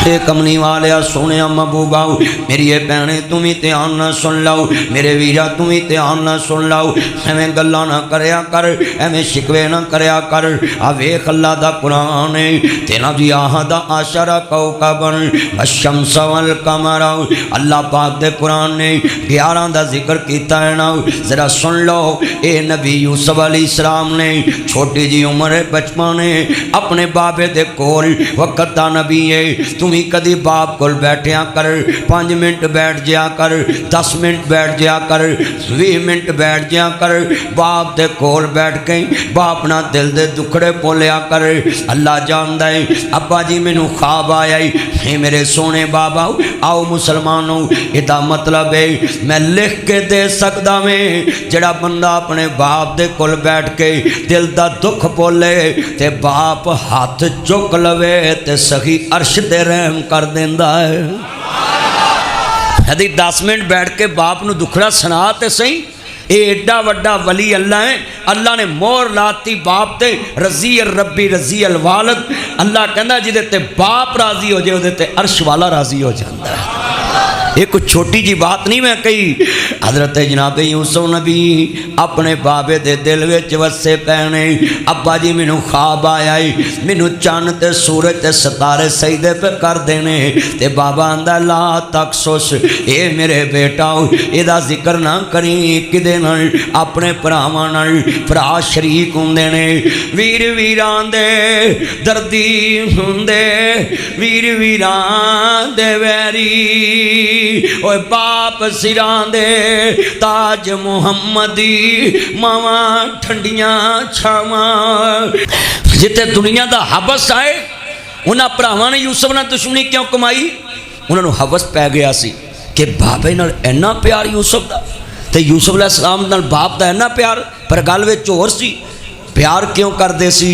ये कमली वाले सोने महबूबा मेरी ये भैने तू भी ध्यान ना सुन लो, मेरे वीरा तू भी ध्यान ना सुन लो, एवें गल्लां ना करया कर, एवें शिकवे ना करया कर। आ वेख अल्लाह दा कुरान है, तेना जी आहा दा आशरा कौकबन अशम्स वल कमर। अल्लाह पाक दे कुरान ने 11 दा जिक्र कीता है ना, जरा सुन लो। ए नबी यूसुफ अलैहिस्सलाम ने छोटी जी उम्र बचपन ने अपने बाबे दे कोल वक्त दा नबी है, तुम ही कदी बाप कोल बैठया कर, 5 मिनट बैठ जाया कर, 10 मिनट बैठ जाया कर, 20 मिनट बैठ जाया कर। बाप दे कोल बैठ के बाप ना दिल दे दुखड़े बोलिया कर। अल्लाह जानदा है अब्बा जी मैनू ख्वाब आया है, मेरे सोने बाबा आओ मुसलमानों, इदा मतलब है मैं लिख के दे सकदा मैं, जड़ा बंदा अपने बाप दे कोल बैठ के दिल दा दुख बोले ते बाप हाथ चुक लवे ते सही अर्श ते रहम कर देंदा है। यदि 10 मिनट बैठ के बाप नू दुखड़ा सुना ते सही, ये एडा वड्डा वली अल्लाह है। अल्लाह ने मोहर लाती बाप ते, रजी अल रबी रजी अल वालद। अल्लाह कहता जिदे ते बाप राजी हो जाए, उहदे ते अर्श वाला राजी हो जाता है। ये कुछ छोटी जी बात नहीं मैं कही। हजरत जनाब यूसुफ नबी अपने बाबे दे दिल विच वसे पैने, अब्बा जी मैनू ख्वाब आया है, मैनू चन्न ते सूरज ते सितारे सजदे पे कर देने, ते बाबा आंदा ला तकसुस, ए मेरे बेटा इहदा जिक्र ना करी किदे नाल, अपने भरावां नाल, भरा शरीक हुंदे ने, वीर वीरां दे दर्दी हुंदे, वीर वीरां दे वैरी, ओए बाप सिरां दे ताज मुहम्मदी, मावा ठंडियां छावां। जिते दुनिया दा हवस आए, उन्हां भरावां ने यूसुफ नाल दुश्मनी क्यों कमाई? उन्होंने हवस पै गया सी कि बाबे नाल इन्ना प्यार यूसुफ दा, ते यूसुफ अलैहिस्सलाम नाल बाप दा इन्ना प्यार, पर गल विच होर सी। प्यार क्यों करदे सी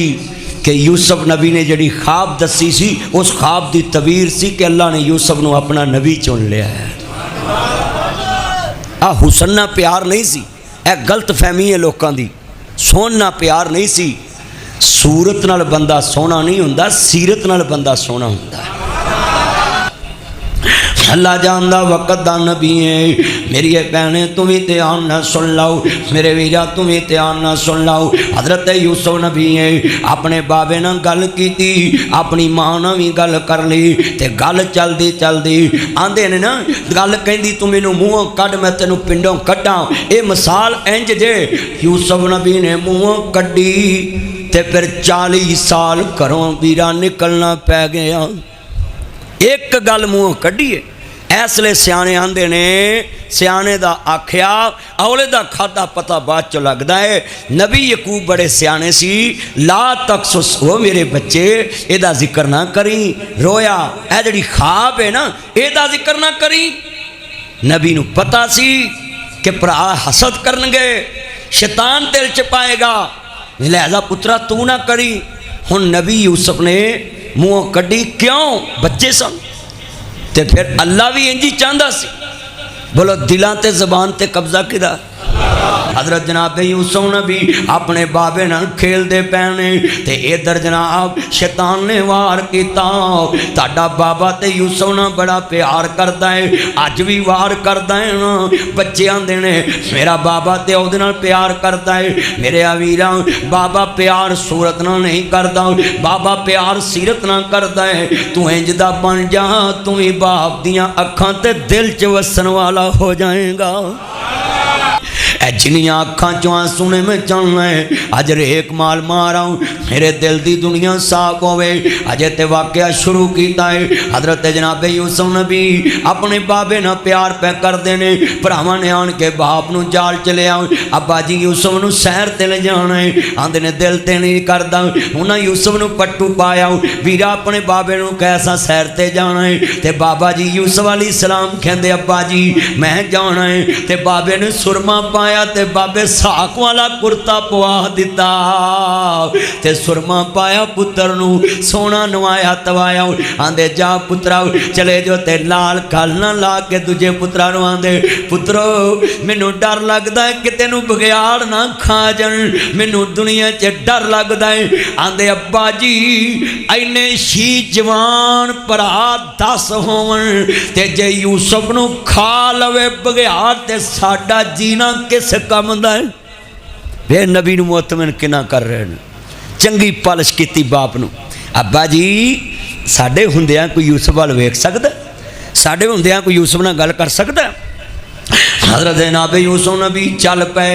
कि यूसुफ नबी ने जिहड़ी ख्वाब दसी सी, उस ख्वाब की तवीर सी कि अल्लाह ने यूसुफ नूं अपना नबी चुन लिया है। आ हुसन प्यार नहीं सी, यह गलत फहमी है लोगों की। सोहना प्यार नहीं सी, सूरत नाल बंदा सोहना नहीं हुंदा, सीरत नाल बंदा सोहना हुंदा। अल्लाह जानदा वक्त दा नबी है। मेरी भैने तुम भी ध्यान ना सुन लो, मेरे वीरा तुम भी ध्यान ना सुन लो। हजरत यूसुफ नबी है अपने बाबे नाल गल कीती, अपनी मां नाल भी गल कर ली, ते गल चलदी चलदी आंदे ने ना, गल कहंदी तू मैनू मूहों कढ मैं तेनू पिंडों कड्डां। ये मिसाल इंज जे यूसुफ नबी ने मूहों कड्डी ते फिर 40 साल घरों वीरा निकलना पै गया। एक गल मूहों कड्डीए, इसलिए सियाने आंदे ने, सियाने दा आख्या औले दा खादा पता बाद चो लगदा है। नबी यकूब बड़े सियाने सी, ला तकसुस हो मेरे बच्चे, एदा जिक्र ना करी, रोया ए जिहड़ी ख्वाब है ना एदा जिक्र ना करी। नबी नू पता सी कि भरा हसद करनगे, शैतान दिल च पाएगा, लिहाजा पुत्रा तू ना करी। हुण नबी यूसुफ ने मूँह कड्डी, क्यों? बच्चे सन, ते फिर अल्लाह भी इंज ही चाहता सी। बोलो दिलां ते ज़बान ते कब्जा किदा? हजरत जनाब यूसुफ नबी अपने बाबे नाल खेलते पैने, ते इधर जनाब शैतान ने वार किया। ताड़ा बाबा ते यूसुफ नाल बड़ा प्यार करता है, अज भी वार करता है ना। बच्चे आंदे ने मेरा बाबा ते ओहदे नाल प्यार करता है। मेरे वीरा बाबा प्यार सूरत नाल नहीं करता, बाबा प्यार सीरत नाल करता है। तू इंज दा बन जा, तू भी बाप दियां अखां ते दिल च वसन वाला हो जाएगा। जिनिया अखां चो आंसू ने मैं चलना है, अज रेक माल मारा मेरे दिल की दुनिया साफ होवे। अजे ते वाकया शुरू किया है। हजरत जनाब यूसुफ नबी अपने बाबे नाल प्यार पै करते हैं। भरावां ने आन के बाप नूं जाल च लिया, अब्बा जी यूसुफ नूं सैर ते ले जाना है। आंदे ने दिल ते नहीं करदा, उन्हां यूसुफ नूं पट्टू पाया, वीरा अपने बाबे नूं कैसा सैर ते जाना है। ते बाबा जी यूसुफ अलैहिस्सलाम कहंदे अब्बा जी मैं जाना है, ते बाबे ने सुरमा पाया आया तो बाबे साक वाला कुर्ता पवा दिता ते सुरमा पाया पुत्र नू सोना नवाया तवाया आंदे जा पुत्रा चले जो ते लाल गल ना ला के दूजे पुत्रा नू आंदे पुत्रो मैनू डर लगता है कि तेनू बघियाड़ ना खा जान मैनू दुनिया च डर लगता है आंदे अब्बा जी इन्ने शी जवान भरा 10 होवन ते जे यूसुफ नू खा लवे बघियाड़ ते साडा जीना किस काम दा है। वे नबी नू मुतमिन किना कर रहे हैं चंगी पालिश कीती बाप नू अब्बा जी साडे हुंदियां कोई यूसुफ वाल वेख सकदा साडे हुंदियां कोई यूसुफ नाल गल कर सकदा। हज़रत जनाब यूसुफ नबी चल पे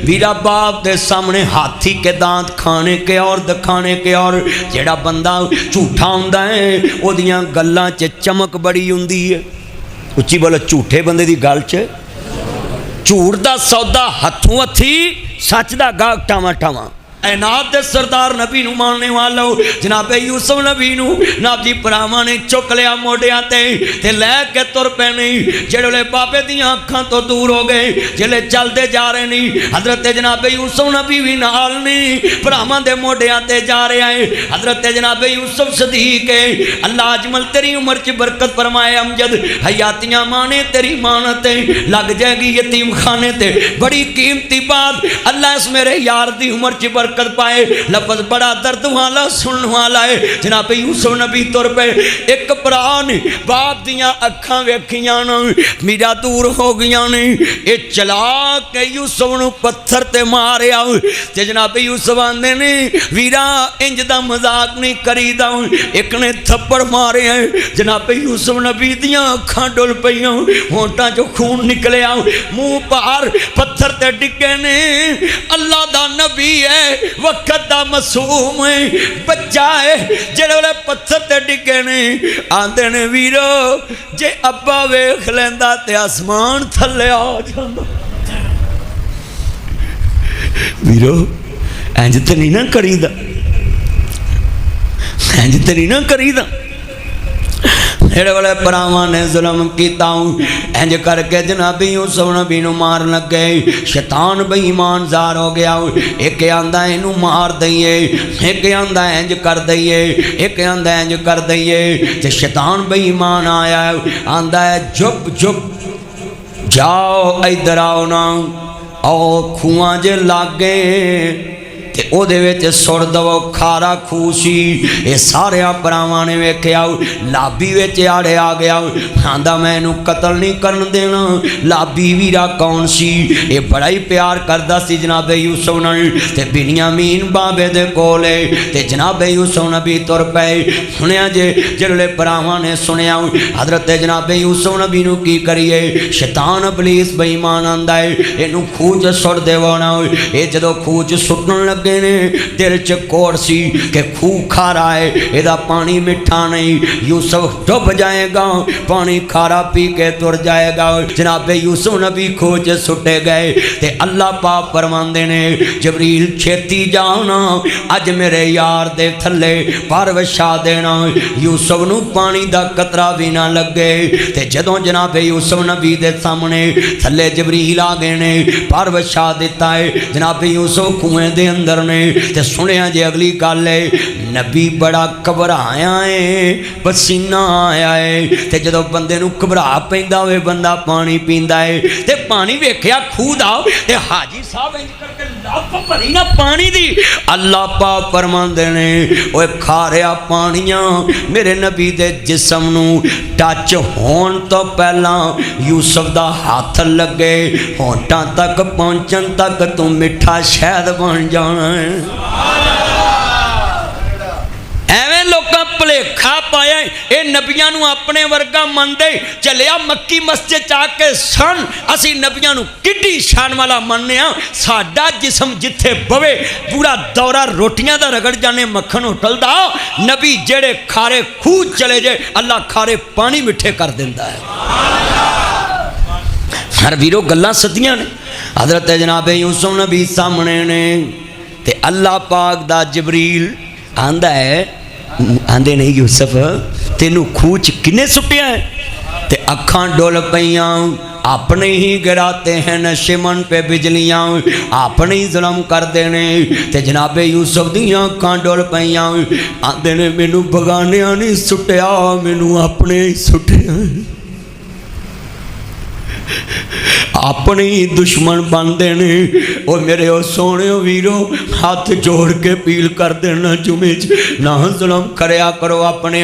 वीरा बाप के सामने हाथी के दांत खाने के और दिखाने के और जेड़ा बंदा झूठा हुंदा है ओदियां गल्लां च चमक बड़ी हुंदी है। उच्ची बोलो झूठे बंदे दी गल च झूठ दा सौदा हथों हथी सच दा गाहक टावा टावा ऐनात दे सरदार नबी नू मानने वालों जनाब यूसुफ नबी नू नाब जी भरावां ने चुक लिया मोडियां ते लै के तुर पे नहीं जेड़े बाबे दियां अखां तो दूर हो गए जिले चलते जा रहे नहीं हजरत जनाब यूसुफ नबी भी नाल नहीं भरावां दे मोडियां ते जा रहा है। हजरत जनाब यूसुफ सदीक अल्लाह अजमल तेरी उम्र च बरकत फरमाए अमजद हयातियां माने तेरी मानत लग जाएगी यतीम खाने ते बड़ी कीमती बात अल्लाह इस मेरे यार दी उम्र च बरकत पाए लफज बड़ा दर्द वाला सुनने वाला है। जनाब यूसुफ नबी तुर पे एक भरा ने बाप दियां अखां वेखियां मीरा दूर हो गई ने ये चला के यूसुफ नू पत्थर ते मारिया ते जनाब यूसुफ आंदे ने वीरा इंज दा मजाक नहीं करीदा एक ने थप्पड़ मारे जनाब यूसुफ नबी दियां अखां डुल पईयां होंठां चों खून निकलिया मुंह पार पत्थर ते डिगे ने अल्लाह दा नबी है वक्त दा मासूम है बच्चा है जेड़े पत्थर ते डिगे ने आंदे ने वीरो जे अब्बा वेख लैंदा ते आसमान थल्ले आ जांदा। वीरो इंज ते नहीं ना करीदा इंज ते नहीं ना करीदा जेड़े वाले भरावां ने जुल्म कीता इंज करके जनाब यूसुफ नबी नू मार लगे शैतान बेईमान जार हो गया एक आंदा इनू मार दईए एक आंदा इंज कर दईए एक आंदा इंज कर दईए ते शैतान बेईमान आया आंदा है चुप चुप जाओ इधर आओ ना आओ खूआं जे लागे ते ओदे विच सुर दवो खारा खूह सी ये सारे भरावां ने वेख्या लाबी विच आड़े आ गया आंदा मैं इनू कतल नहीं करन देना। लाबी वीरा कौन सी ये बड़ा ही प्यार करदा सी जनाब यूसुफ नाल ते बिन्यामीन बाबे दे कोले ते जनाब यूसुफ नबी तुर पे सुनिया जे जेड़े भरावां ने सुनिया हजरत जनाब यूसुफ नबी नू की करिए शैतान इबलीस बेईमान आंदा है इनू खूह च सुट देवो ना ये जदों खूह च सुटन लगे ने दिल च कोड़ सी कि खूह खारा है एदा पानी मिठा नहीं यूसुफ डुब जाएगा पानी खारा पी के तुर जाएगा। जनाब यूसुफ नबी खूह च सुटे गए ते अल्लाह पाक फरमांदे ने जबरील छेती जाना अज मेरे यार दे थल्ले पर विछा देना यूसुफ नू पानी दा कतरा भी ना लगे ते जदों जनाब यूसुफ नबी दे सामने थल्ले जबरील आ गए ने पर विछा दिता है जनाब यूसुफ कुएं दे अंदर ने ते सुनिया जे अगली गल है नबी बड़ा घबराया है पसीना आया है ते जदों बंदे नू घबरा पैंदा होवे बंदा पानी पींदा है ते पानी वेख्या खूह दा ते हाजी साहब इंज करके लप भरी ना पानी दी अल्लाह पाक फरमांदे ने ओए खारिया पानियां मेरे नबी दे जिस्म नू टच होण तो पहला यूसुफ दा हाथ लगे होंठां तक पहुंचण तक तू मिठा शहद बन जाना है। एवें लोकां भुलेखा पाया ये नबियां नू अपने वर्गा मनदे चलिया मक्की मस्जिद च आके सन असी नबियां नू किड्डी शान वाला मनने साडा जिस्म जिथे बवे पूरा दौरा रोटियां दा रगड़ जाने मक्खन होटल दा नबी जेड़े खारे खूह चले जाए अल्लाह खारे पानी मिठे कर दिंदा है। हर वीरो गल्लां सदियां ने हजरत जनाब यूसुफ नबी सामने ने ते अल्लाह पाक दा जबरील आंदा है आंदे नहीं यूसुफ तेनू खूह च किने सुटिया है ते अखां डुल पईयां अपने ही गिराते हैं नशेमन पे बिजलियां, अपने ही जुल्म करते हैं। ते जनाबे यूसुफ दियां अखां डुल पईयां, आंदे ने मैनू बगानियां नहीं सुटिया, मैनू अपने ही सुटिया। अपने ही दुश्मन बनते ने। और मेरे ओ सोने वीरो, हाथ जोड़ के अपील कर देना जुमे ना जुल्म करया करो अपने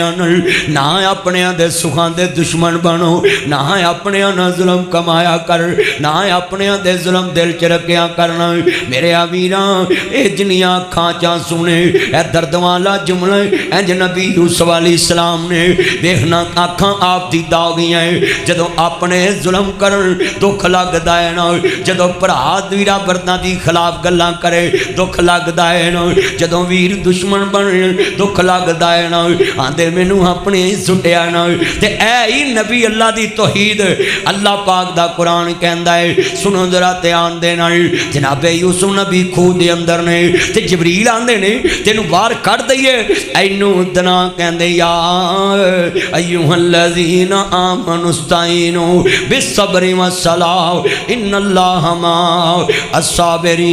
ना अपने दे सुखां दे दुश्मन बनो, ना अपने ना जुल्म कमाया कर, ना अपने दे जुल्म दिल च रखिया करना। मेरे वीरा ये जिन्नियां अखां चा सुने ए दर्द वाला जुमला इंज नबी यूसुफ अलैहिस्सलाम ने देखना अखां आप दी दागियां जदों अपने जुल्म कर दुख लगता है ना, जदों भरा वीरा बरदा की खिलाफ गल्लां करे दुख लगता है ना, जदों वीर दुश्मन बने दुख लगता है ना। आंदे मैनू अपने ही सुटिया ना। ते ऐ ही नबी अल्लाह दी तौहीद अल्लाह पाक दा कुरान कहंदा है। सुनो जरा ध्यान दे नाल, जनाबे यूसुफ नबी खूह दे अंदर ने ते जबरील आंदे ने तेनू बाहर कढ दईए। ऐनू दना कहंदे यार अय्युहल्लज़ीना आमनुस्ताईनु बिस्सब्रि वस्सलाह इन्नल्लाह मअ अस्साबिरीन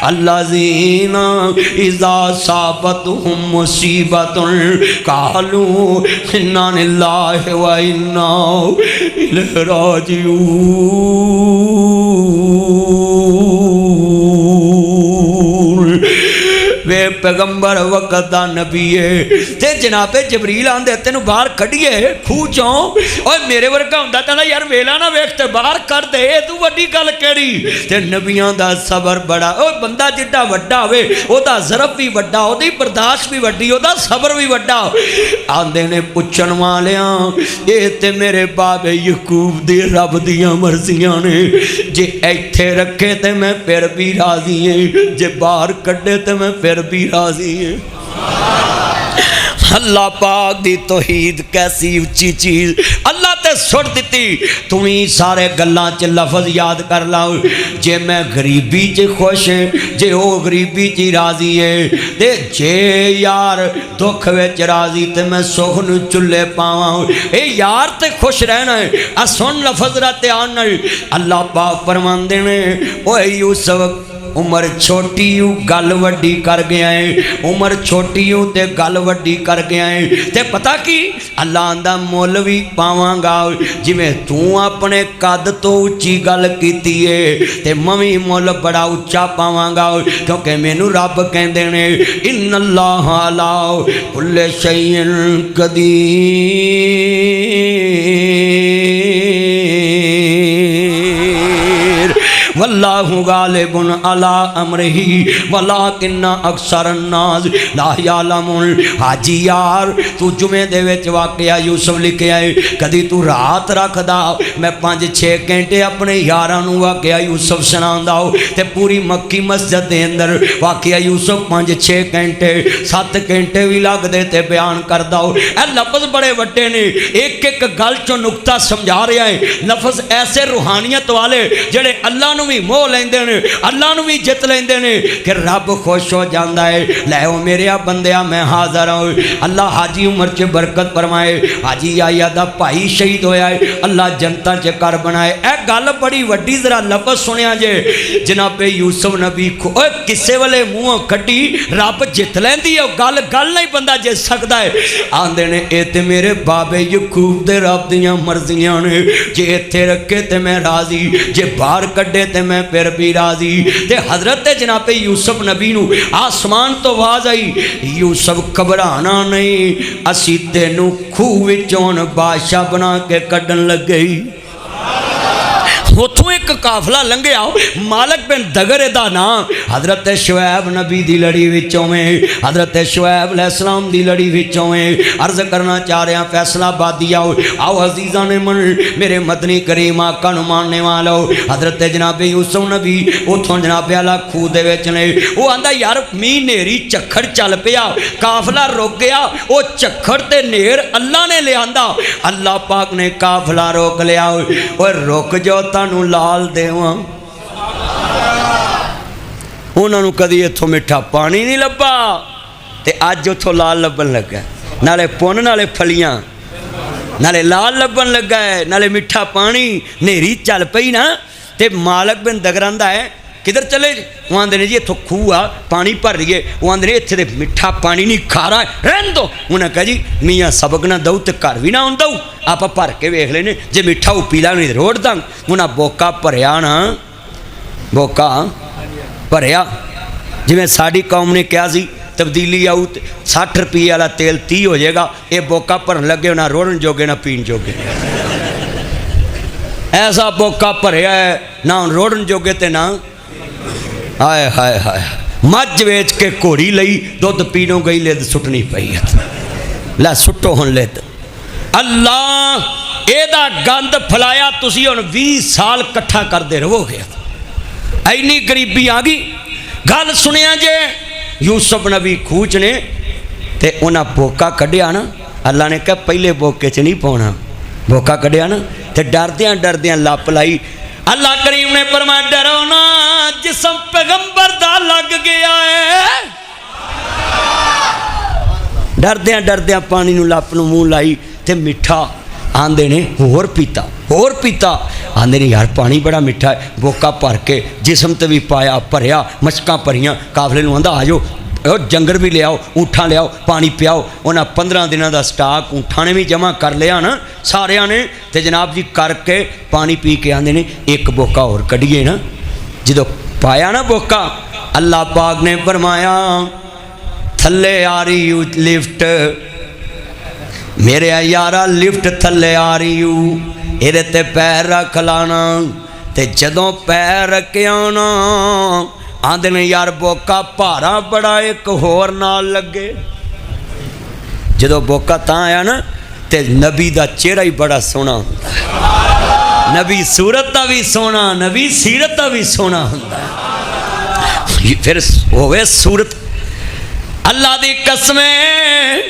अल्लज़ीना इज़ा असाबतहुम मुसीबतुन क़ालू इन्ना लिल्लाहि व इन्ना इलैहि राजिऊन। वे पैगंबर वक्त दा नबी है ते जनाबे जबरील आंदे तेनू बाहर कढिए खूह चों। ओए मेरे वर्गा हुंदा तां यार वेला ना वेख ते बाहर कर दे, तू वड्डी गल केड़ी। ते नबियां दा सबर बड़ा। ओए बंदा जिड्डा वड्डा होवे ओदा ज़रफ भी वड्डा, ओदी बर्दाश्त भी वड्डी, ओदा सबर भी वड्डा। आंदे ने पुछण वालियां ये ते मेरे बाबे यकूब दे रब दियां मर्जियां ने, जे इत्थे रखे ते मैं फिर भी राजी है, जे बाहर कड्डे ते मैं फिर भी राजी है। अल्लाह पाक दी तौहीद कैसी उच्ची चीज अल्लाह ते सुट दी। तुम्ही सारे गल्लां च लफज याद कर लाओ। जे मैं गरीबी च खुश जे वो गरीबी च राजी है, ते जे यार दुख विच राजी ते मैं सुख नूं चुल्ले पावां। ए यार ते खुश रहना है। आ सुन लफज रा ध्यान नाल। अल्लाह पाक फरमांदे ने ओए यूसुफ उम्र छोटी गल वड्डी कर गया है, उम्र छोटी ते गल वड्डी कर गया है। ते पता की अल्लाह आंदा मुल भी पावांगा, जिवें तू अपने कद तो उच्ची गल कीती है ते मवी मुल बड़ा उच्चा पावांगा। क्योंकि मैनू रब कहंदे ने इन्नल्लाह अला कुल्ले शैइन कदीर वल्लाहु गालिबुन अला अमरिही वलाकिन्ना अक्सरन्नास ला यालमुन। हाजी यार तू जुमे दे विच वाकया यूसुफ लिखिया है, कदी तू रात रखदा मैं 5-6 घंटे अपने यारां नूं वाकया यूसुफ सुणांदा ते पूरी मक्की मस्जिद दे अंदर वाकया यूसुफ 5-6 घंटे 7 घंटे भी लगदे ते बयान करदा। ए लफ्ज़ बड़े वड्डे ने, एक एक गल चों नुक्ता समझा रहा है। लफ्ज़ ऐसे रूहानियत वाले जेड़े अल्लाह नूं भी मोह लैंदे ने, अल्लाह नूं भी जित लैंदे ने कि रब खुश हो जाता है। लै मेरे बंदिया मैं हाज़र हूँ। अल्लाह हाजी उम्र च बरकत फरमाए। हाजी आया दा भाई शहीद होया है, अल्लाह जनता च कर बनाए। ए गल बड़ी वड्डी, जरा लफ्ज़ सुनिया जे जनाबे यूसुफ नबी किसे वाले मुँहों कड्डी रब जित लैंदी है। गल गल नहीं बंदा जित सकता है। आंदे ने ए ते मेरे बाबे यकूब दे रब दियां मर्जियां ने, जे इत्थे रखे ते मैं राजी, जे बाहर कड्डे ते मैं फिर भी राजी। ते हजरत जनाबे यूसुफ नबी नूं आसमान तो आवाज आई, यूसुफ घबराना नहीं, असी तेनू खूह विचों बादशाह बना के कड्डन लगे। उतों एक काफिला लंघिया, मालिक बिन दगर दा नाम, हजरत शुएब नबी दी लड़ी विचों में, हजरत शुएब अलैहिस्सलाम दी लड़ी विचों में। अर्ज करना चाह रहा फैसलाबादी आओ आओ अजीज़ा ने मन मेरे मदनी करीम आका नूं मानने वालो। हजरत जनाबे यूसुफ नबी उतों जनाबे आला खूह दे विच ने। वो आंदा यार मींह नेरी झक्खड़ चल पिया, काफिला रुक गया। वो झक्खड़ ते नेर अल्लाह ने लियांदा, अल्लाह पाक ने काफिला रोक लिया। और रुक जाओ तानू लाल देवां। उन्होंने कदी इत्थों मिठा पानी नहीं लभा ते अज उथों लाल लभन लगा। नाले पुन नाले फलियां नाले लाल लभन लगा है नाले मिठा पानी। नेरी चल पई ना ते मालक बिन दगरांदा है किधर चले वो आंदे ने जी इत्थों खूह आ पानी भर रही है। वो आंदे ने इत्थे ते मिठा पानी नहीं खारा है रहन दो। उन्हें कहा जी मियाँ सबक ना दऊ तो घर भी ना आउं दऊ आप भर के वेख लेने जे मिठा वो पीला नहीं रोड़ दंग। उन्हें बोका भरिया ना बोका भरिया जिवें साडी कौम ने कहा सी तब्दीली आऊ 60 रुपये वाला तेल 30 हो जाएगा। ये बोका भरन लगे ना रोड़न जोगे ना पीन जोगे। ऐसा बोका भरिया है ना रोड़न जोगे ते ना हाय हाय हाय। मझ वेच के घोड़ी लई दुध पीनों गई लिद सुटनी पई लै सुटो हुण लिद। अल्लाह एदा गंद फैलाया तुसी हुण 20 साल कट्ठा करते रहोगे। इन्नी गरीबी आ गई। गल सुनिया जे यूसुफ नबी खूच ने ते उन्हें बोका कढ़िया ना अल्लाह ने कहा पहले बोके च नहीं पाना। बोका कढ़िया ना ते डरदियां डरदियां लप लाई। अल्लाह करीम ने फरमाया डरो ना जिसम पैगंबर दा लग गया है। डरदियां डरदियां पानी नूं लप नूं मूँह लाई ते मिठा आंदे ने होर पीता आंदे ने यार पानी बड़ा मिठा है। बोका भर के जिसम ते भी पाया भरिया मशकां भरियां। काफले नूं आंदा आ जाओ जंगर भी लियाओ ऊँठा लियाओ पानी पियाओ। उन्हें 15 दिनों का स्टाक ऊँठा ने भी जमा कर लिया ना सारिया ने ते जनाब जी करके पानी पी के आंदे ने एक बोका और कढ़िए ना। जो पाया ना बोका अल्लाह पाक ने फरमाया थले आ रही लिफ्ट मेरे यारा लिफ्ट थले आ रही हूँ ये ते पैर रख लाना। ते जदों पैर रखे आना आंदे ने यार बोका भारा बड़ा एक होर नाल लगे। जदों बोका तां आया ना ते नबी दा चेहरा ही बड़ा सोहना हुंदा है। नबी सूरत दा भी सोहना नबी सीरत दा भी सोहना हुंदा है। फिर होवे सूरत अल्लाह दी कसमें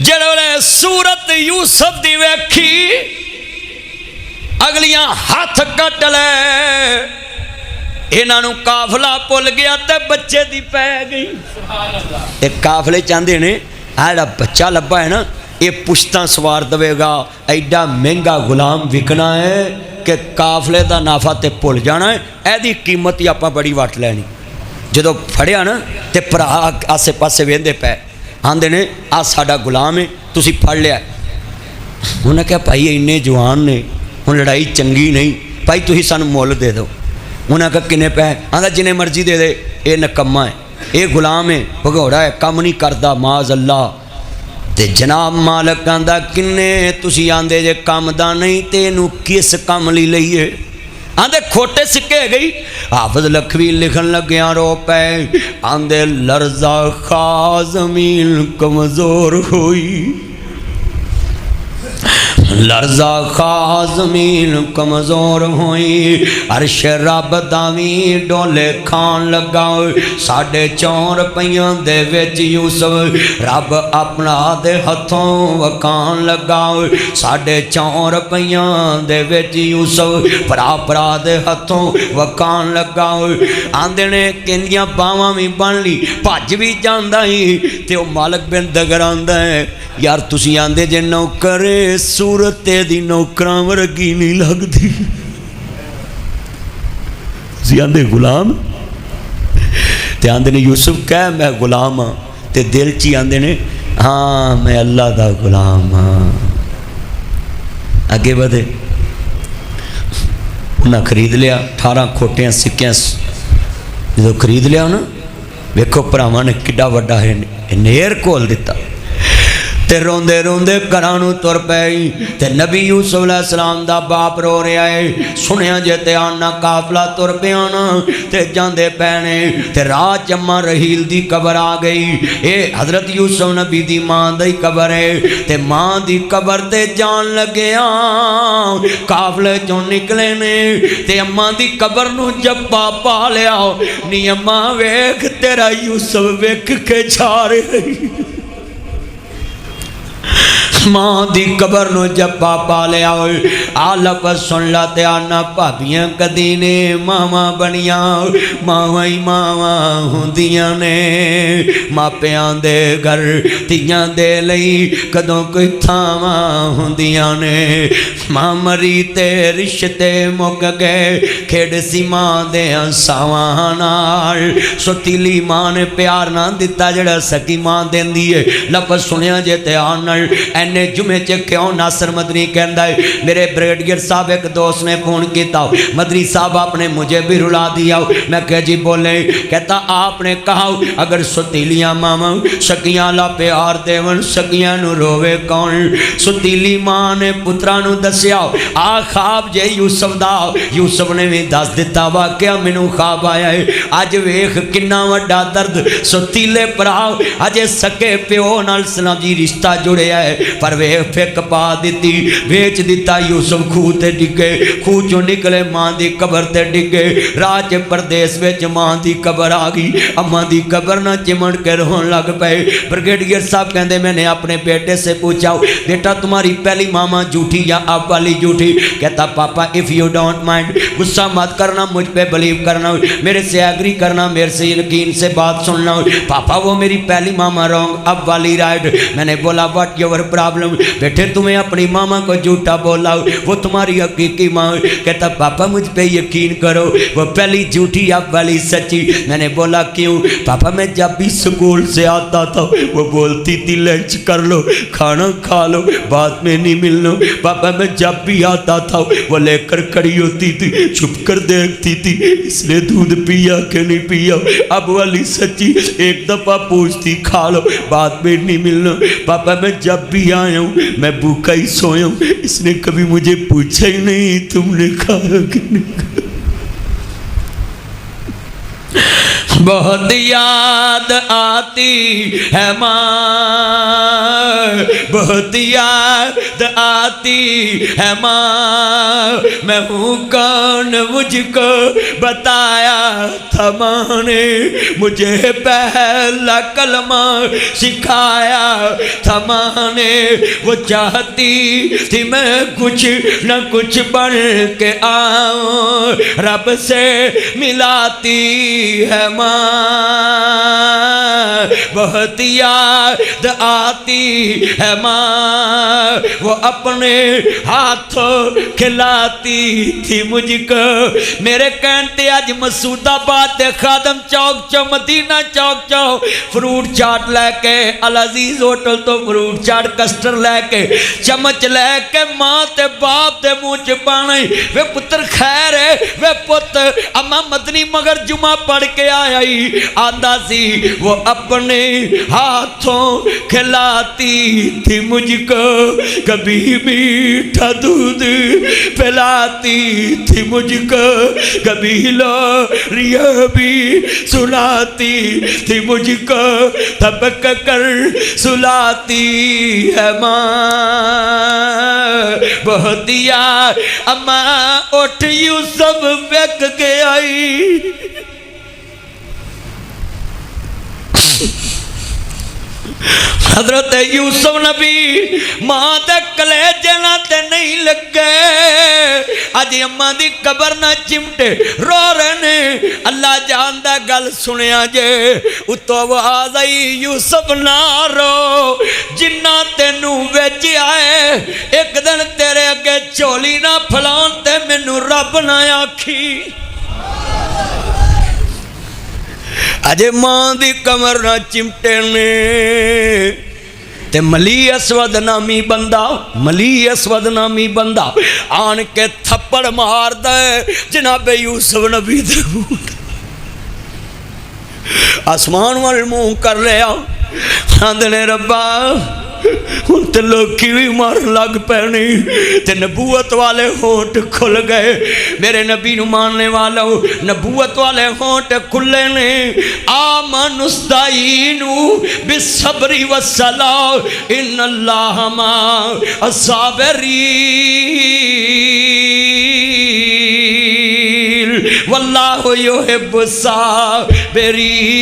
जड़े सूरत यूसुफ दी वेखी अगलियां हाथ कट ले। इन्हों काफला भुल गया तो बच्चे दी पै गई। एक काफले चाहते ने आ बच्चा लब्भा है ना ये पुश्तां सवार देगा। एडा महंगा गुलाम विकना है कि काफले का नाफा तो भुल जाना है। यदी कीमत ही आप बड़ी वट लैनी। जो फड़िया ना तो भरा आसे पासे वेंदे पै आंदे ने आ साडा गुलाम है तुसी फड़ लिया। उन्हें कहा भाई इन्ने जवान ने हुण लड़ाई चंगी नहीं भाई तुसी सानू मुल दे दो। उन्हें कहा किन्ने पै आंदा जिन्ने मर्जी दे दे ये नकम्मा है ये गुलाम है भगौड़ा है कम नहीं करता माज अल्लाह। ते जनाब मालक आंदा किन्ने तुसी आंदे जे कम दा नहीं ते इनू किस कम लई लईए। आंदे खोटे सिक्के गई हाफिज लखवी लिखन लग्या रो पै आंदे लर्जा खा जमीन कमजोर हुई लर्जा खा जमीन कमजोर हुई अर्श रब दावी डोले खान लगा। 4.5 रुपयों दे विच यूसुफ रब अपना दे हथों वकान लगा। 4.5 रुपयों दे विच यूसुफ भरा दे हथों वकान लगा। आंदे ने किंदियां बावां भी बन ली भज भी जांदा ही ते ओ मालक बिन दगर आंदा है यार तुसी आंदे जे नौकर सूरत दी नौकरां वर्गी नहीं लगती। तुसी आंदे गुलाम ते आंदे ने यूसुफ कह मैं गुलाम हाँ ते दिल च ही आंदे ने हाँ मैं अल्लाह दा गुलाम हाँ। अगे बढ़े उन्हें खरीद लिया 18 खोटियां सिक्कियां जो खरीद लिया ना वेखो भरावां ने किड्डा वड्डा है नेर घोल दिता ते रोंदे रोंदे घरां नूं तुर पई। ते नबी यूसुफ अलैहिस्सलाम दा बाप रो रहा है। सुनिया जे ते आना काफला तुर पिया ना ते जांदे पैने ते राह च अम्मा रहील दी कबर आ गई। ये हजरत यूसुफ नबी दी मां दी कबर है ते मां दी कबर ते जान लग्या काफले चों निकले ने ते अम्मा दी कबर नूं जप्पा पा लिया नी अम्मा वेख तेरा यूसुफ वेख के जा रही मां दी कबर नु जप्पा पा लिया आ लफज सुन ला ते आना भाबियां कदी ने मावां बनियां मावां ही मावां हुंदियां ने मापियां दे घर तियां दे लई कदों कोई थावां हुंदियां ने मां मरी ते रिश्ते मुक गए खेड सी मां दे सावां नाल सुतीली मां ने प्यार ना दिता जड़ा सकी मां देंदी है लफज सुनिया जे ते आन एने जुमे च क्यों नासर मदनी कहता है मेरे ब्रिगेडियर साहब एक दोस्त ने फोन किया मदनी साहब आपने मुझे भी रुला दिया मैं कह जी बोले कहता आपने कहा अगर सुतीलियां मावां सकियां ला प्यार देवन सकियां नु रोवे कौन सुतीली मां ने पुत्रा नु दसिया आ ख्वाब जे यूसुफ दा यूसुफ ने भी दस दिता वाकया मैनू ख्वाब आया है अज वेख किन्ना वड्डा दर्द सुतीले भरा अजे सके प्यो नाल सलाजी रिश्ता जुड़िया है पर वे फिक पा दी बेच दिता यूसुफ खूह ते डिगे खूह चो निकले मां दी कबर ते डिगे राज प्रदेश में मां दी कबर आ गई अम्मा दी कबर ना चिमड़ के रोन लग पे ब्रिगेडियर साहब कहते मैंने अपने बेटे से पूछा बेटा तुम्हारी पहली मामा झूठी या अब वाली झूठी कहता पापा इफ़ यू डोंट माइंड गुस्सा मत करना मुझ पे बिलीव करना मेरे से एग्री करना मेरे से यकीन से बात सुनना पापा वो मेरी पहली मामा रॉन्ग अब वाली राइट मैंने बोला व्हाट योर प्रॉब्लम बेटे तुम्हें अपनी मामा को झूठा बोला वो तुम्हारी हकीकी माँ कहता पापा मुझ पे यकीन करो वो पहली झूठी अब वाली सच्ची मैंने बोला क्यों पापा मैं जब भी स्कूल से आता था वो बोलती थी लंच कर लो खाना खा लो बाद में नहीं मिलना पापा मैं जब भी आता था वो लेकर खड़ी होती थी छुप कर देखती थी इसने दूध पिया कि नहीं पिया अब वाली सच्ची एक दफा पूछती खा लो बाद में नहीं मिलना पापा मैं जब भी आया हूँ मैं भूखा ही सोया हूँ इसने कभी मुझे पूछा ही नहीं तुमने खाया कि नहीं बहुत याद आती है माँ बहुत याद आती है माँ मैं हूँ कौन मुझको बताया था माँ ने मुझे पहला कलमा सिखाया था माँ ने वो चाहती थी मैं कुछ न कुछ बन के आऊँ रब से मिलाती है माँ बहुत याद आती है माँ वो अपने हाथों खिलाती थी मुझको मेरे कहते आज मसूदाबाद दे खादम चौक चो मदीना चौक चो फ्रूट चाट लैके अल अजीज होटल तो फ्रूट चाट कस्टर लैके चमच लैके माँ ते बाप दे मुँह च पाने वे पुत्र खैर है वे पुत अम्मा मदनी मगर जुमा पढ़ के आया आंदा सी वो अपने हाथों खिलाती थी मुझको कभी मीठा दूध पिलाती थी मुझको कभी लोरिया भी सुनाती थी मुझको थपक कर सुलाती है माँ बहुत यार अम्मा उठ यूसुफ बेक गया हजरत यूसुफ नबी मां दे कलेजे ते नहीं लगे अज अम्मा दी कबर ना चिमटे रो रहे ने अल्लाह जानदा गल सुनिया जे उतो आवाज आई यूसुफ ना रो जिन्ना तेनू बेच आए एक दिन तेरे अगे झोली ना फलान ते मैनू रब ना आखी अजे मां दी कमर ना चिमटे ने ते मली असवद नामी बंदा आन के थप्पड़ मार दे जनाबे यूसुफ नबी दे आसमान वाल मुंह कर लिया आंदे रब्बा हुण ते लोकी भी मारन लग पैने ते नबूवत वाले होंठ खुल गए मेरे नबी नू मानने वालों नबूवत वाले होंठ खुले ने आमनुस्ताईनु बिसब्री वस्सला इन्नल्लाह मा अस्साबिरीन वल्लाहु युहिब्बुस साबिरीन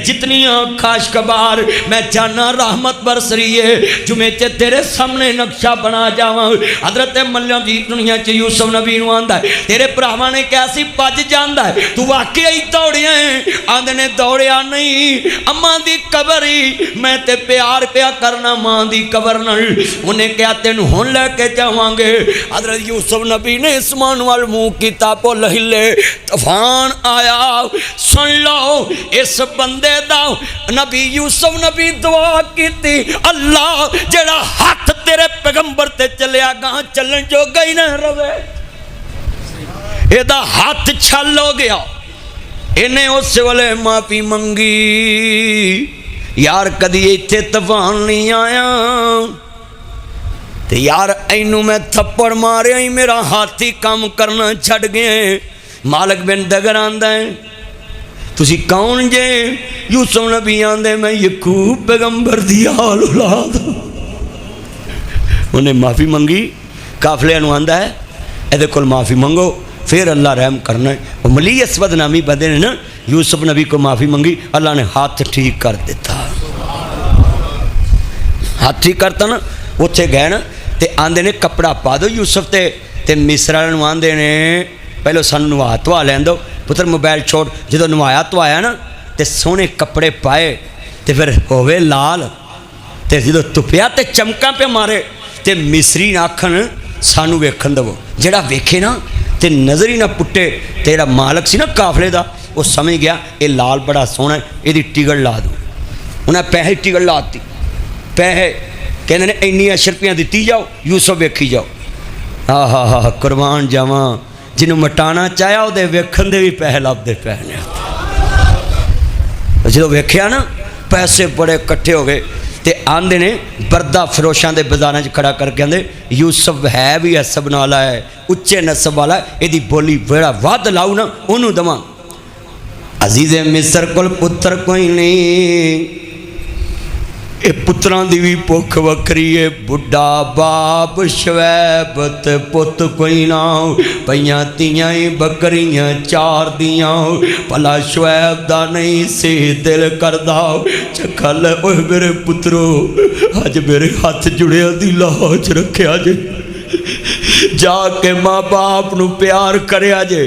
जितनियां खाश कबार मैं चाहना रहमत बरस रही है जुमे च तेरे सामने नक्शा बना जावां। हजरत मल्लिया जी दुनिया च यूसुफ नबी नूं आंदा है तेरे भरावां ने कहा सी भज जांदा है तू वाकई ही दौड़िया है। आंदे ने दौड़िया नहीं अम्मा दी कबर ही मैं ते प्यार पिया करना मां दी कबर नाल। उन्हें कहा तेनू हुण लैके जावांगे। हजरत यूसुफ नबी ने आसमान वाल मुंह कीता पुल हिले तूफान आया। सुन लो इस बंदे दा नबी यूसुफ नबी दुआ कीती अल्लाह जेड़ा हाथ तेरे पैगंबर ते चलिया गां चलन जोगा ही ना रवे। एदा हाथ छल हो गया। इन्हें उस वेले माफी मंगी यार कदी इत्थे तूफान नहीं आया ते यार इनू मैं थप्पड़ मारिया ही मेरा हाथी काम करना छड़ गए। मालिक बिन दगर आंदा है तुसी कौन जे? यूसुफ नबी आंदे मैं यकूब पैगंबर दी आल औलाद। उन्हें माफ़ी मंगी काफले नूं आंदा है एदे कोल माफ़ी मंगो फिर अल्लाह रहम करना है। वो मली असवद नामी बंदे ने ना यूसुफ नबी को माफ़ी मंगी अल्लाह ने हाथ ठीक कर दिता। हाथ ठीक करता ना उत्थे गए ना ते आंदे ने कपड़ा पा दो यूसुफ ते मिस्र वाले नूं आंदे ने पहले सानू नवा धवा लैन दो पुत्र मोबाइल छोड़। जो नवाया धवाया ना तो सोहने कपड़े पाए तो फिर होवे लाल तो जो तुपिया तो चमका पे मारे तो मिसरी ना आखन सानू वेखन दवो। जेड़ा वेखे ना तो नज़र ही ना पुट्टे तेरा मालक सी ना काफले का वो समझ गया ये लाल बड़ा सोहना यदी टिकट ला दो। उन्हें पैसे टिकट ला दी पैसे कहते ने इन्नी रुपया दी जाओ यूसुफ वेखी जाओ। हा हा कुरबान जावा जिन्हों मटाना चाहया वो वेखन दे भी पैसे लभदे पे ने। जो वेख्या ना पैसे बड़े कट्ठे हो गए तो आंदे ने बरदा फरोशा के बाजारों खड़ा करके आंदे यूसुफ है भी नसब वाला है उच्चे नसब वाला यदी बोली बड़ा वध लाऊ ना उन्होंने दवा। अजीज़े मिस्र कोल पुत्र कोई नहीं ये पुत्रां दी भी भुख वखरी है। बुढ़ा बाप शवैब ते पुत कोई ना पईयां तियां ही बकरियां चार दियां भला शवैब दा नहीं सी दिल करदा चखल ओए मेरे पुत्रो अज मेरे हाथ जुड़िया दी लाज रखिया जे जाके माँ बाप नू प्यार करया जे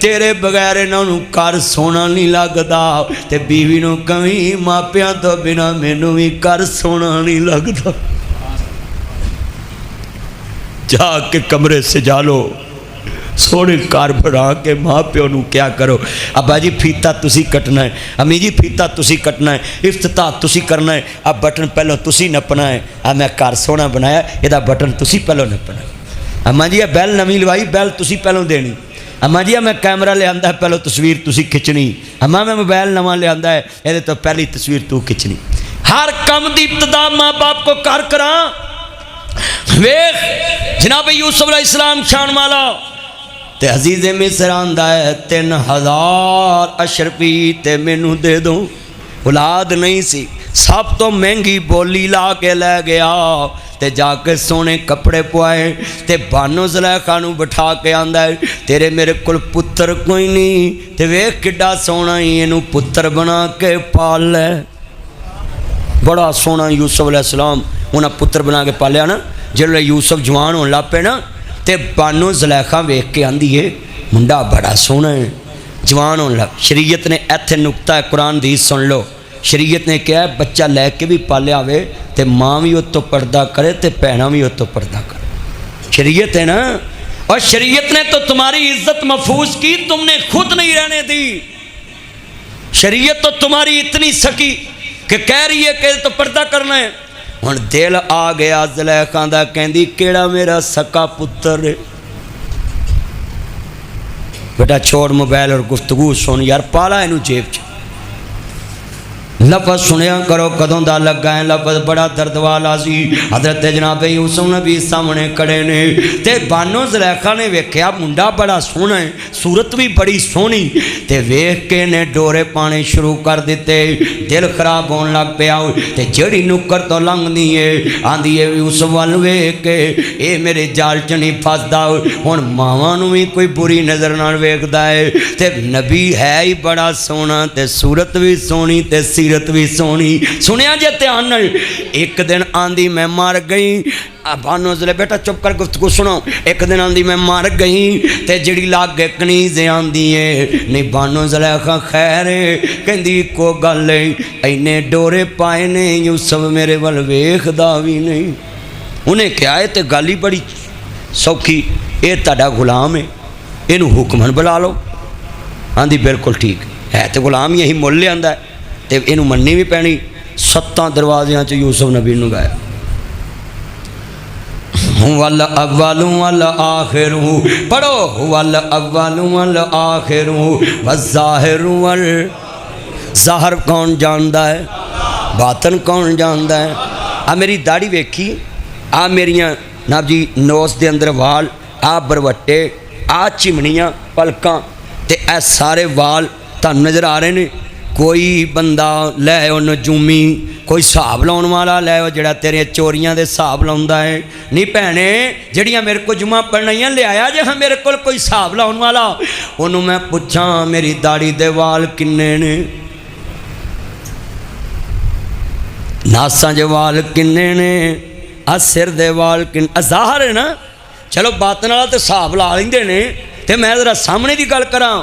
तेरे बगैर इन्हों घर सोना नहीं लगता ते बीवी नू कवी मापिया तो बिना मैनू भी घर सोना नहीं लगता। जाके कमरे सजा लो सोने घर बना के माँ प्यो नू क्या करो अब्बा जी फीता तुसी कटना है अम्मी जी फीता तुसी कटना है इफ्तिताह तुसी करना है अब बटन पहलों तुसी नपना है। अब मैं घर सोना बनाया यदा बटन तुसी पहलों नपना है। अम्मा जी बैल नवी लवाई बैल तुसी पहलों देनी। अम्मा जी मैं कैमरा लिया है पहलों तस्वीर तुसी खिंचनी। अम्मा मैं मोबाइल नवा लिया है ये तो पहली तस्वीर तू खिंचनी। हर काम की इब्तदा माँ बाप को कर करा। वेख जनाब यूसुफ अलैहिस्सलाम शान वाला ते अजीज़े मिस्र आंदा है 3000 अशरफी ते मैनू दे दो। औलाद नहीं सी सब तो महंगी बोली ला के लै गया ते जाके सोने कपड़े पवाए ते बानो ज़ुलैखा नू बिठा के आंदा है तेरे मेरे कोल पुत्र कोई नहीं ते वेख किड्डा सोना ही इनू पुत्र बना के पाल लै। बड़ा सोना यूसुफ अलैहिस्सलाम उन्हें पुत्र बना के पालिया ना। जिसले यूसुफ जवान होने लग पे ना ते बानो ज़ुलैखा वेख के आंदी है मुंडा बड़ा सोहना है जवान होने लग। शरीयत ने इत्थे नुकता है कुरान दी सुन लो। शरीयत ने कहा बच्चा लैके भी पालिया आवे तो माँ भी उतो पर्दा करे तो भैन भी उतो पर्दा करे। शरीयत है ना। और शरीयत ने तो तुम्हारी इज्जत महफूज की तुमने खुद नहीं रहने दी। शरीयत तो तुम्हारी इतनी सकी कि कह रही है कि तो पर्दा करना है। हुण दिल आ गया ज़ुलैखा दा कहंदी केड़ा मेरा सका पुत्र है। बेटा छोड़ मोबाइल और गुफ्तगू सुन यार पाला इनू जेब च लफज सुनिया करो कदों दा लगा है लफज बड़ा दर्द वाला सी। हजरत जनाब यूसुफ नबी सामने खड़े ने ते बानो ज़ुलैखा ने वेख्या मुंडा बड़ा सोहना है, सूरत भी बड़ी सोहनी, ते वेख के ने डोरे पाने शुरू कर दिते। दिल खराब होने लग पिया ते जेड़ी नुक्कर तो लंघदी है आंदी है यूसुफ वल वेख के ये मेरे जाल च नहीं फसदा। हुण मावां नूं भी कोई बुरी नज़र नाल वेखदा है ते नबी है ही बड़ा सोहना ते सूरत भी सोहनी ते सीरत भी सोहनी। सुनिया जे ध्यान नाल एक दिन आंदी मैं मर गई। बानो ज़ुलैखा बेटा चुप कर गुफ्तगू सुनो। एक दिन आंदी मैं मर गई ते जिहड़ी लागे कनीज़ आंदी है नहीं बानो ज़ुलैखा खैर कहंदी को गल इन्ने डोरे पाए ने यूसुफ मेरे वल वेखदा भी नहीं। उन्हें क्या है तो गल ही बड़ी सौखी, ये तुहाडा गुलाम है, इनू हुक्मन बुला लो। आंदी बिल्कुल ठीक है तो गुलाम ही यही मुल लियांदा है तो इनू मन्नी भी पैनी। 7 दरवाज़ियां च यूसुफ नबी नूं गाया वल अव्वलु वल आखिरु, पढ़ो वल अव्वलु वल आखिरु वज़्ज़ाहिरु वल। ज़ाहिर कौन जानदा है, बातन कौन जानदा है। आ मेरी दाढ़ी वेखी, आ मेरियां नाब जी नोस दे अंदर वाल, आ बरवट्टे, आ चिमनियां पलकां ते ए सारे वाल तुहानूं नज़र आ रहे ने। कोई बंदा लै नजूमी, कोई हिसाब लाने वाला लै जड़ा तेरे चोरियां दे हिसाब लाउंदा है। नहीं भैने जड़ियां मेरे को जुमा पढ़नाइयां लियाया जे हाँ मेरे को कोई हिसाब लाने वाला, उन्हों मैं पुछा मेरी दाढ़ी दे वाल किन्ने ने, नासां दे वाल किन्ने ने, आ सिर दे वाल किन ज़ाहिर है ना। चलो बातन वाला तो हिसाब ला लेंदे ने ते मैं जरा सामने की गल करा।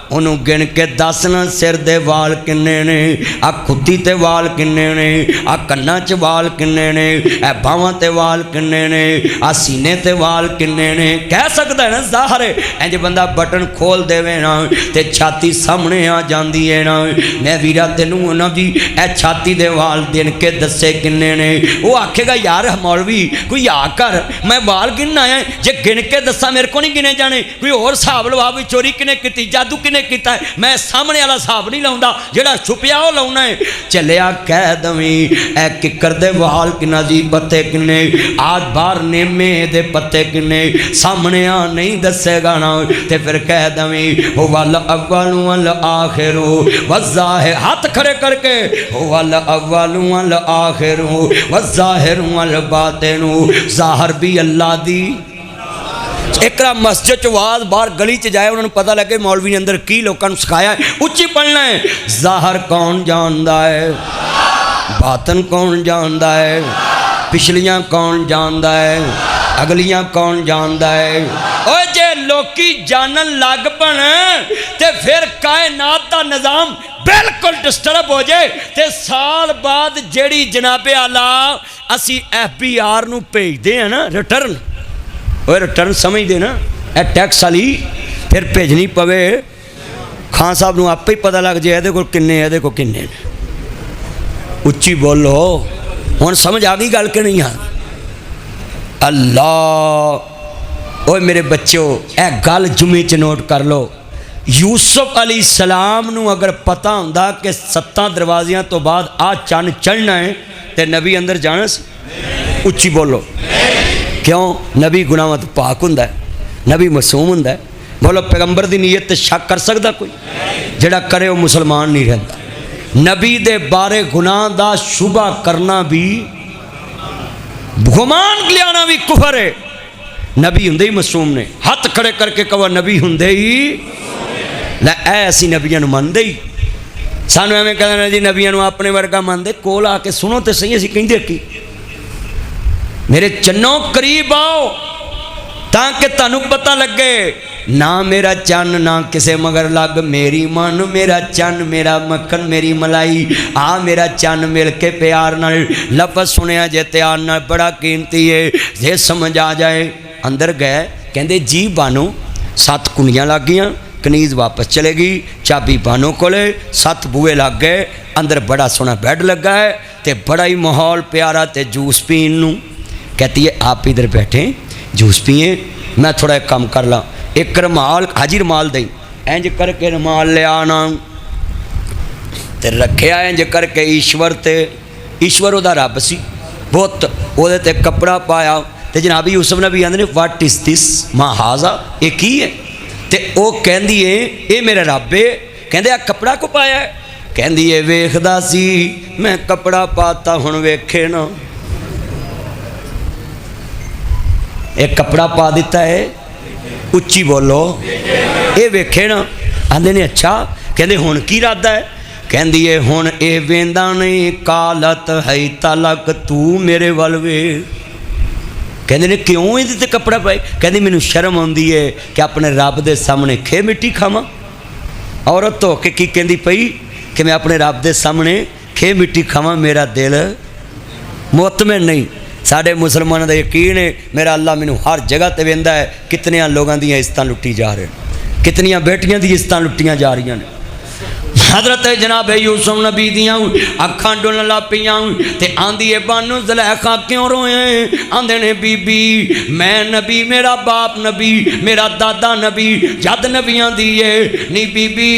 उन्होंने गिन के दसना सिर दे वाल किन्ने ने, आ खुद्दी ते वाल किन्ने ने, आ कन्ना च वाल किन्ने ने, ए बावां ते वाल किन्ने ने, आ सीने ते वाल किन्ने ने। कह सकता है ना ज़ाहिर इंज बंदा बटन खोल देवे ना ते छाती सामने आ जाती है ना। मैं वीरा तेनू ना जी ए छाती दे वाल गिन के दसे किन्ने ने। वो आखेगा यार मौलवी कोई आ कर मैं वाल गिनना है, जे गिन के दसा मेरे को नहीं गिने जाने, कोई होर हिसाब लवा भी चोरी किने की जादू किने किता है, मैं सामने वाला हिसाब नहीं लाउंदा, जेड़ा छुपिया वो लाउना है। चलिया कह दवी ए किकर दे वाल किन्ना जी पत्ते किन्ने, आज बार नेमे दे पत्ते किन्ने, सामने आ नहीं दसेगा ना ते फिर कह दवी हो वल अव्वलु वल आखिरु वज़्ज़ाहिर, हाथ खड़े करके हो वल अव्वलु वल आखिरु वज़्ज़ाहिरु वल बातिनु। ज़ाहिर भी अल्लाह दी। एक मस्जिद च वाज बाहर गली च जाए उन्होंने पता लगे मौलवी ने अंदर की लोगों को सिखाया है, उच्ची पढ़ना है। ज़ाहिर कौन जानता है, बातन कौन जानता है, पिछलियां कौन जानता है, अगलियां कौन जानता है। ओए जे लोकी जानन लग पन ते फिर कायनात का निज़ाम बिल्कुल डिस्टर्ब हो जाए ते साल बाद जेड़ी जनाबे आला असी FBR नूं भेजते हैं ना रिटर्न, और रिटर्न समझते ना ए टैक्स वाली फिर भेजनी पवे खान साहब नूं आपे ही पता लग जाए ये को किन्ने ये को किन्ने। उच्ची बोलो हुण समझ आ गई गल कि नहीं आ। अल्लाह ओए मेरे बच्चों ए गल जुमे च नोट कर लो। यूसुफ अलैहि सलाम नूं अगर पता हुंदा कि 7 दरवाज़ियां तो बाद आ चन्न चढ़ना है तो नबी अंदर जाना सी। उच्ची बोलो क्यों? नबी गुनाह तो पाक हुंदा है, नबी मासूम हुंदा है। बोलो पैगंबर की नीयत शक कर सकता कोई? जिहड़ा करे वो मुसलमान नहीं रहता। नबी दे बारे गुनाह दा शुबा करना भी, गुमान लियाना भी कुफर है। नबी हुंदे ही मासूम ने, हाथ खड़े करके कहो नबी हुंदे ही लै ऐसी नबियां नूं मनदे ही। सानू एवें कहना जी नबियां नूं अपने वर्गा मनदे, कोल आके सुनो तो सही असीं कहिंदे की। मेरे चन्नों करीब आओ ताकि तुहानू पता लगे ना मेरा चन्न ना किसे मगर लग, मेरी मन मेरा चन्न मेरा मक्खन मेरी मलाई। आ मेरा चन्न मिल के प्यार नाल लफज सुनिया जे त्यार नाल बड़ा कीमती है, जे समझ आ जाए। अंदर गए कहंदे जी बानो 7 कुंडियां लग गईयां, कनीज़ वापस चलेगी, चाबी बानो कोले, 7 बूहे लग गए। अंदर बड़ा सोहना बैड लगा है ते बड़ा ही माहौल प्यारा ते जूस पीन नूं। कहती है आप इधर बैठे जूस पिए, मैं थोड़ा एक काम कर ला। एक रुमाल हाजी रुमाल दई इंज करके रुमाल ले आना ते रखिया इंज करके ईश्वर ते ईश्वर उहदा रब सी बुत उहदे ते कपड़ा पाया ते जनाब यूसुफ नबी आंदे ने वट इज़ दिस मां हाजा ये की है ते ओ कहंदी है ये मेरा रब है कहंदे आ कपड़ा को पाया है कहंदी है वेखदा सी मैं कपड़ा पाता हुण वेखे ना एक कपड़ा पा दिता है उच्ची बोलो ये वेखे ना आंदे ने अच्छा कहंदे हुण की इरादा है कहंदी है हुण ये वेंदा नहीं कालत है तलक तू मेरे वल वे कहंदे ने क्यों इहदे ते कपड़ा पाए कहंदी मैनूं शर्म आउंदी है कि अपने रब दे सामने खे मिट्टी खावां औरत हो के की कहंदी पई कि मैं अपने रब दे सामने खे मिट्टी खावां मेरा दिल मुतमिन नहीं साढ़े मुसलमानों का यकीन है मेरा अल्लाह मैनू हर जगह ते वेंदा है कितनियां लोगों दी इज्जतां लुट्टी जा रहे हैं कितनियां बेटियां दी इज्जतां लुट्टियां जा रही हैं हजरत जनाब यूसुफ नबी दियां अखां डुलन लग पियां ते आंदी है बानू ज़ुलैखा क्यों रोए आंदे ने बीबी मैं नबी मेरा बाप नबी मेरा दादा नबी जद नबियां दी है नी बीबी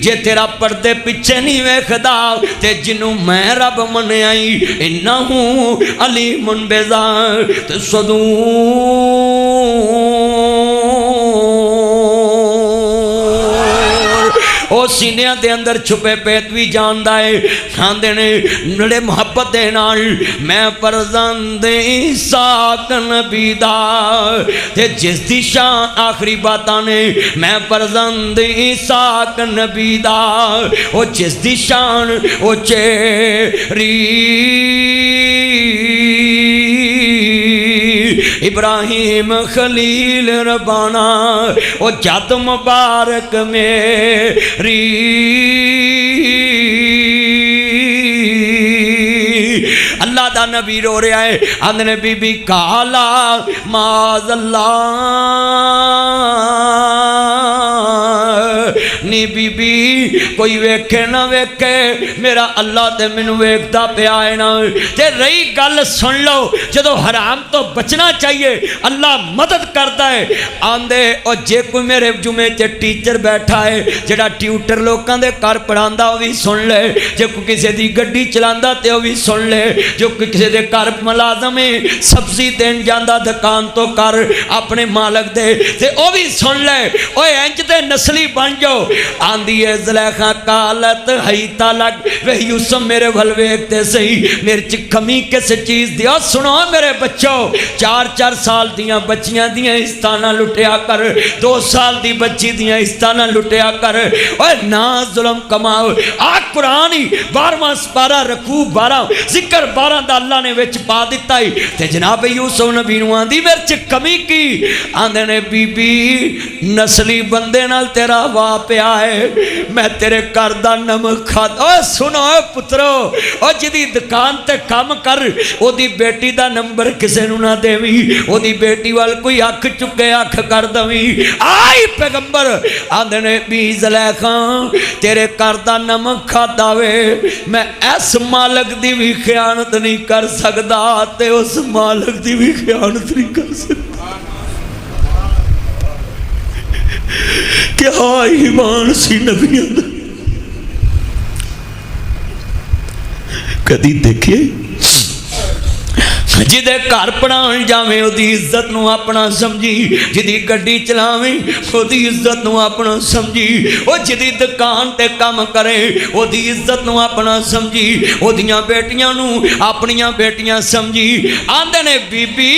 जे तेरा पर्दे पिछे नहीं वेखदा ते जिन्नू मैं रब मन्निया इन्ना हूँ अली मुनबेजा ते सदू ओ सीनिया के अंदर छुपे पेत भी जानता है आंदे ने नड़े मुहब्बत दे नाल मैं फरजंद इसाक नबी दा ते जिस दी शान आखिरी बातां ने मैं फरजंद इसाक नबी दा ओ जिस दी शान ओ चेरी इब्राहिम खलील रबाना ओ जद मुबारक मेरी अल्लाह दा नबी रो रहा है आंदे बीबी काला माज़ल्ला नी बीबी कोई वेखे ना वेखे मेरा अल्लाह ते मैनू वेखदा पिया है ना ते रही गल सुन लो जदों हराम तो बचना चाहिए अल्लाह मदद करता है आंदे और जे कोई मेरे जुमे च टीचर बैठा है जेड़ा ट्यूटर लोगों के घर पढ़ांदा वो भी सुन ले जे कोई किसी की गड्डी चलांदा ते वो भी सुन ले जो कोई किसी के घर मुलाजम है सब्जी देन जांदा दुकान तो कर अपने मालक दे ते वो भी सुन ले ओए इंज दे नस्ली बन जाओ आंदी है ज़ुलैखा कालत हई तलक वे यूसुफ मेरे वल वेखते सही मेरे च कमी किस चीज़ दी सुनो मेरे बच्चों 4-4 साल दियां बच्चियां दियां इज्जतां ना लुटिया कर 2 साल दी बच्ची दियां इज्जतां ना लुटिया कर ओए ना जुल्म कमाओ आ कुरान ही 12वां पारा रखू 12 जिक्र 12 दा अल्लाह ने विच पा दिता ही ते जनाब यूसुफ नबी नूं आंदी मेरे च कमी की आंदे ने बीबी नस्ली बंदे नाल तेरा वाह पिया है मैं तेरे घर दा नमक खाता सुनो पुत्रो ओ जिदी दुकान ते काम कर ओदी बेटी दा नंबर किसे नूं ना देवी ओदी बेटी वाल कोई अख चुके अख कर दवी आई पैगंबर आंदे ने भी ज़ुलैखा तेरे घर दा नमक खाता वे मैं इस मालक दी भी खयानत नहीं कर सकदा ते उस मालक दी भी खयानत नहीं कर सकदा क्या ईमान सी नबियां दा कदी देखिए जिदे घर पढ़ान जावे ओदी इज्जत नूं अपना समझी जिदी गड्डी चलावे ओदी इज्जत नूं अपना समझी ओ जिदी दुकान ते काम करे ओदी इज्जत नूं अपना समझी ओदियां बेटियां नूं अपनियां बेटियां समझी आंदे ने बीबी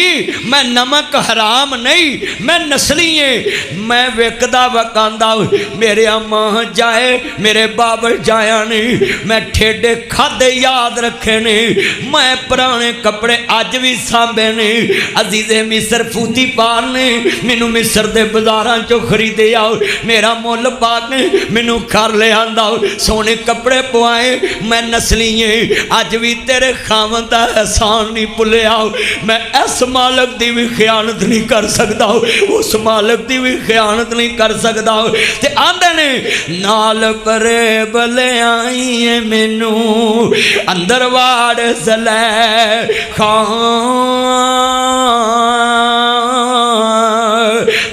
मैं नमक हराम नहीं मैं नस्ली है मैं विकदा वकांदा मेरे मां जाए मेरे बाबर जाया नहीं मैं ठेडे खादे याद रखे ने मैं पुराने कपड़े अज भी सांभे ने अजीजे मिस्र फूती पार ने मैनू मिस्र के बाजारों चो खरीदे आओ मेरा मुल पा के मैनू घर ले आंदा सोने कपड़े पवाए मैं नस्ली है अज भी तेरे खावन का एहसान नहीं भुलिया मैं इस मालक की भी खयानत नहीं कर सकता उस मालक की भी खयानत नहीं कर सकता ते आंदे ने नाल करे बले आई है मैनू अंदर वाड़ ज़ुलैखा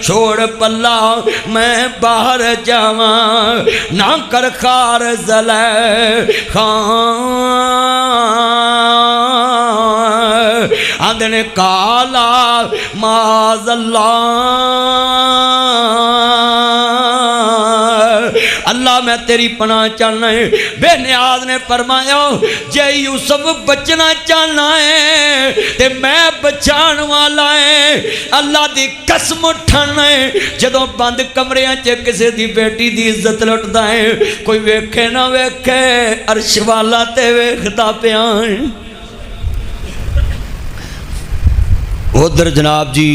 छोड़ अल्लाह मैं बाहर जावा ना कर खार जलै खान आंदे ने काला माज़ल्ला अल्लाह मैं तेरी पनाह चाहना है। बेनियाज ने फरमाया जे यूसुफ बचना चाहना है ते मैं बचाण वाला है। अल्लाह दी कसम उठाना है जदों बंद कमरियां च किसी दी बेटी दी इज्जत लुटदा है कोई वेखे ना वेखे अर्श वाला ते वेखदा पिया है। उधर जनाब जी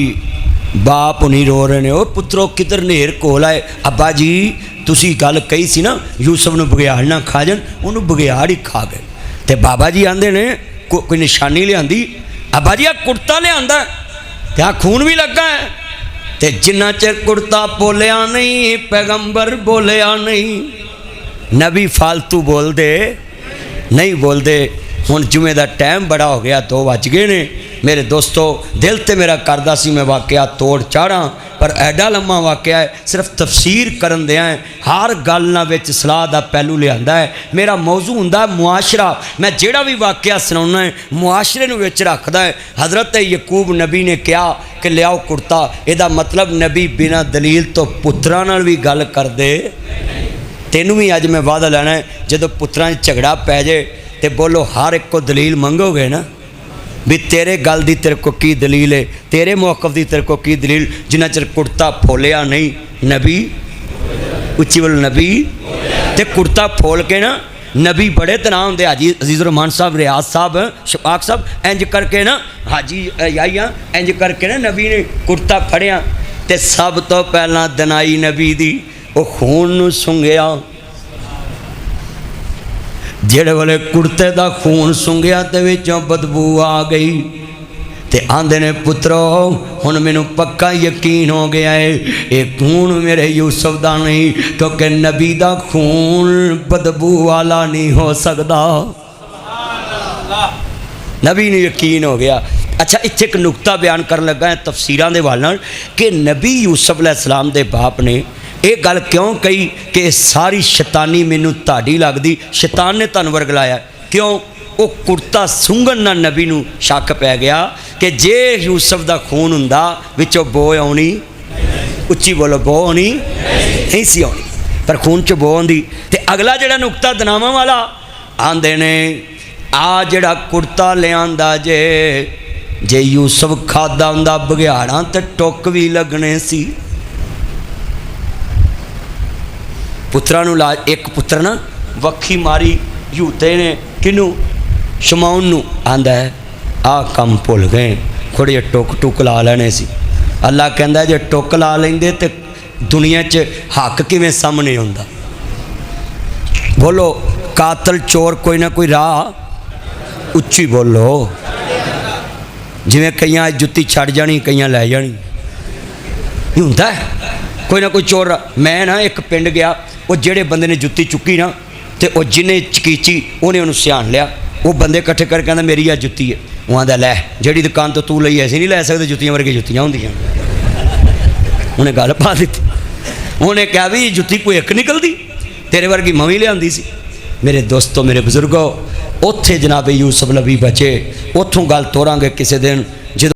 बाप नहीं रो रहे ने ओ पुत्रो किधर नेर कोल आए। अब्बा जी तुसी गल कही सी ना यूसुफ नूं बघियाड़ ना खा जान उन्होंने बघियाड़ ही खा गए। तो बाबा जी आंदे ने कोई निशानी लियांदी अब्बा जी आ कुर्ता लियांदा ते आ खून भी लगा है ते जिन्ना चिर कुर्ता बोलिया नहीं पैगंबर बोलिया नहीं नबी फालतू बोलते नहीं बोलते। हुण जुमे दा टाइम बड़ा हो गया 2 बज गए ने मेरे दोस्तों दिल तो मेरा करदा सी मैं वाकया तोड़ चाढ़ा पर एडा लम्मा वाकया है सिर्फ तफसीर करन दिया है हर गल ना विच सलाह दा पहलू लियांदा है। मेरा मौजू हुंदा मुआशरा मैं जेड़ा भी वाकया सुनाउना है मुआशरे नूं विच रखदा है। हज़रत यकूब नबी ने कहा कि लियाओ कुर्ता इहदा मतलब नबी बिना दलील तो पुत्रां नाल भी गल करदे। तैनूं भी अज मैं वादा लैना है जदों पुत्रां झगड़ा पै जाए तो बोलो हर एक को दलील मंगोगे ना भी तेरे गल दी तेरे को की दलील है तेरे मौकफ दी तेरे को की दलील जिन्ना चिर कुर्ता फोलिया नहीं नबी उच्ची बोलो नबी ते कुर्ता फोल के ना नबी बड़े तनाव होंगे हाजी अजीज़ रहमान साहब रियाज साहब शफाक साहब इंज करके ना हाजी याइया इंज करके ना नबी ने कुर्ता फड़िया ते सब तो पहला दनाई नबी दी वो खून नूं सुंघिया जेड़े वाले कुर्ते का खून सुंघिया तो विचों बदबू आ गई ते आंदे ने पुत्रो हुण मैनूं पक्का यकीन हो गया है ये खून मेरे यूसुफ दा नहीं क्योंकि नबी दा खून बदबू वाला नहीं हो सकता। नबी नूं यकीन हो गया। अच्छा इत्थे एक नुकता बयान कर लगा है तफसीरां दे वाल नाल कि नबी यूसुफ अलैहिस्सलाम दे बाप ने ये गल क्यों कही कि सारी शैतानी मैनू ताड़ी लगदी शैतान ने तुहानूं वरगलाया क्यों वो कुर्ता सुंघण नाल नबी नूं शक पै गया कि जे यूसुफ दा खून हुंदा विचों बो आउणी उच्ची बोलो बो आउणी नहीं सी आउणी पर खून च बो आउंदी। ते अगला जिहड़ा नुकता दनावां वाला आंदे ने आ जिहड़ा कुर्ता लिआंदा जे यूसुफ खादा हुंदा बघियाड़ां ते टुक भी लगने सी। पुत्रा नूं ला एक पुत्र ना वक्खी मारी यूते ने किनू शमाउन नूं आंदा है आ कम भुल गए थोड़े जे टुक टुक ला लेने सी। अल्लाह कहंदा जे टुक ला लेंदे ते दुनिया च हक किवें सामने आउंदा। बोलो कातल चोर कोई ना कोई राह उच्ची बोलो जिवें कईयां जुत्ती छड़ जानी कईयां लै जानी हुंदा कोई ना कोई चोर। मैं ना एक पिंड गया वो जेड़े बंदे ने जुत्ती चुकी ना तो वो जिन्हें चकीची उन्हें उन्होंने सियाण लिया वो बंदे इकट्ठे कर कहना मेरी आ जुत्ती है वो आंदा लै जेड़ी दुकान तो तू लई ऐसी नहीं लै सकते जुत्तियां वर्गी जुत्तियां होंदियां। उन्हें गल पा दी उन्हें कहा भी जुत्ती कोई एक निकलती तेरे वर्गी मैं भी लियांदी सी। मेरे दोस्तों मेरे बुजुर्गों उत्थे जनाबे यूसुफ नबी बचे उत्थों गल तोरांगे किसी दिन